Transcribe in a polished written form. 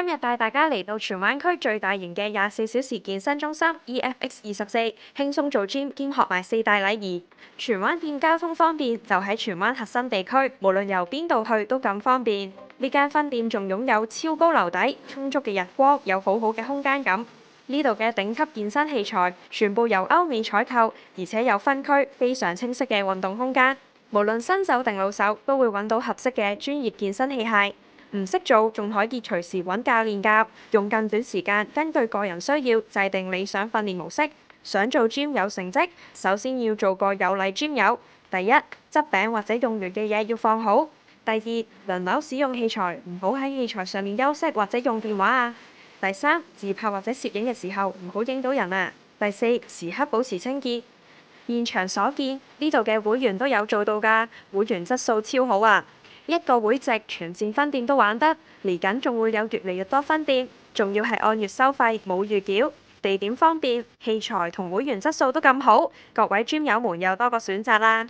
今日帶大家嚟到荃灣區最大型嘅24小時健身中心 EFX24，輕鬆做 gym 兼學埋4大禮儀。荃灣店交通方便，就喺荃灣核心地區，無論由邊度去都咁方便。呢間分店仲擁有超高樓底、充足嘅日光，有好好嘅空間感。呢度嘅頂級健身器材全部由歐美採購，而且有分區，非常清晰嘅運動空間。無論新手定老手，都會揾到合適嘅專業健身器械。唔識做仲可以隨時揾教練教，用更短時間根據個人需要制定理想訓練模式。想做 gym 有成績，首先要做個有禮 gym 友。第一，執餅或者用完嘅嘢要放好。第二，輪流使用器材，唔好喺器材上面休息或者用電話啊。第三，自拍或者攝影嘅時候唔好影到人啊。第四，時刻保持清潔。現場所見，呢度嘅會員都有做到㗎，會員質素超好啊！一個會籍，全線分店都玩得，嚟緊仲會有越嚟越多分店，仲要係按月收費，冇預繳，地點方便，器材同會員質素都咁好，各位 gym 友們又多個選擇啦！